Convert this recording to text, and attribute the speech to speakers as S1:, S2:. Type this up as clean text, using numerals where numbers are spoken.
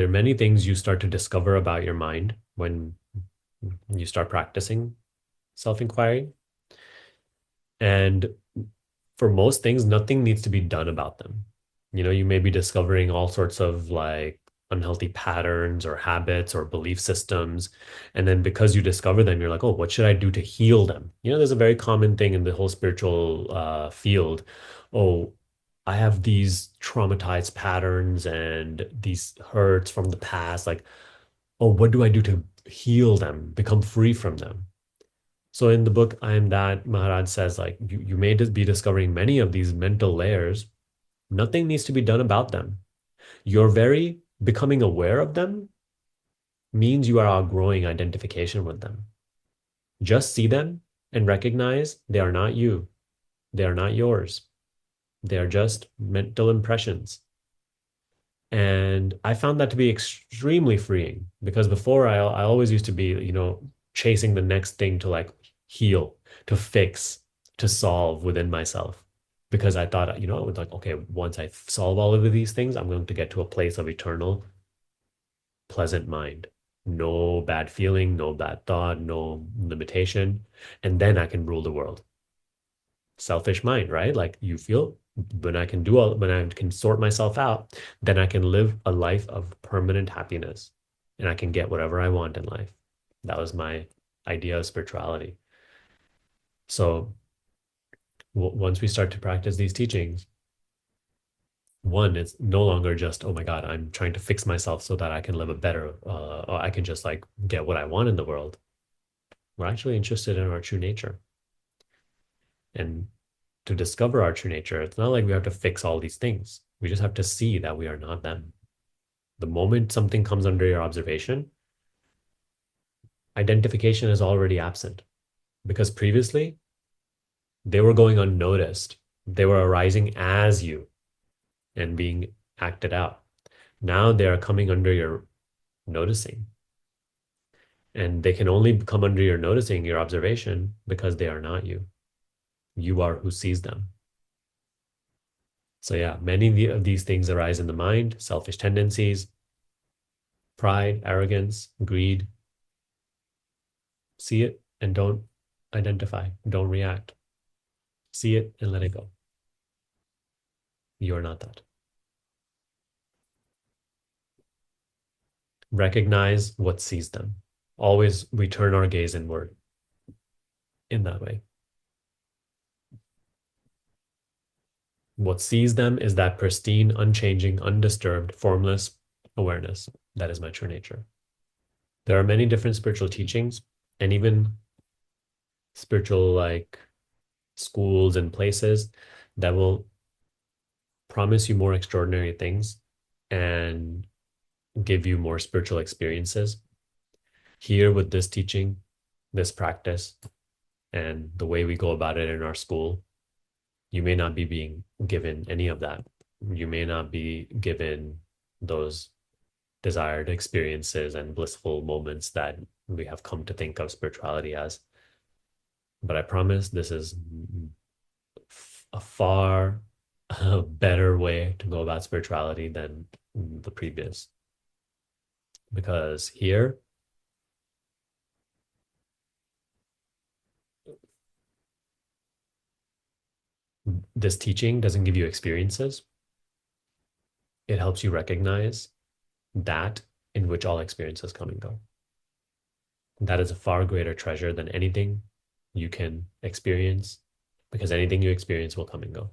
S1: there are many things you start to discover about your mind when you start practicing self-inquiry. And for most things, nothing needs to be done about them. You may be discovering all sorts of like unhealthy patterns or habits or belief systems. And then because you discover them, you're like, oh, what should I do to heal them? There's a very common thing in the whole spiritual field. Oh, I have these traumatized patterns and these hurts from the past. Like, oh, what do I do to heal them, become free from them? So in the book, I Am That, Maharaj says, like, you may just be discovering many of these mental layers. Nothing needs to be done about them. You're very becoming aware of them means you are outgrowing identification with them. Just see them and recognize they are not you. They are not yours. They are just mental impressions. And I found that to be extremely freeing because before I always used to be, chasing the next thing to like heal, to fix, to solve within myself. Because I thought, it was like, okay, once I solve all of these things, I'm going to get to a place of eternal, pleasant mind. No bad feeling, no bad thought, no limitation. And then I can rule the world. Selfish mind, right? Like you feel when I can sort myself out, then I can live a life of permanent happiness and I can get whatever I want in life. That was my idea of spirituality. So once we start to practice these teachings, one, it's no longer just, oh my God, I'm trying to fix myself so that I can live a better, or I can just like get what I want in the world. We're actually interested in our true nature. And to discover our true nature, it's not like we have to fix all these things. We just have to see that we are not them. The moment something comes under your observation, identification is already absent because previously they were going unnoticed. They were arising as you and being acted out. Now they are coming under your noticing. And they can only come under your noticing, your observation, because they are not you. You are who sees them. So, yeah, many of these things arise in the mind: selfish tendencies, pride, arrogance, greed. See it and don't identify, don't react. See it and let it go. You're not that. Recognize what sees them. Always we turn our gaze inward in that way. What sees them is that pristine, unchanging, undisturbed, formless awareness. That is my true nature. There are many different spiritual teachings and even spiritual like schools and places that will promise you more extraordinary things and give you more spiritual experiences. Here with this teaching, this practice, and the way we go about it in our school, you may not be being given any of that. You may not be given those desired experiences and blissful moments that we have come to think of spirituality as. But I promise this is a far better way to go about spirituality than the previous. Because here, this teaching doesn't give you experiences. It helps you recognize that in which all experiences come and go. That is a far greater treasure than anything you can experience because anything you experience will come and go.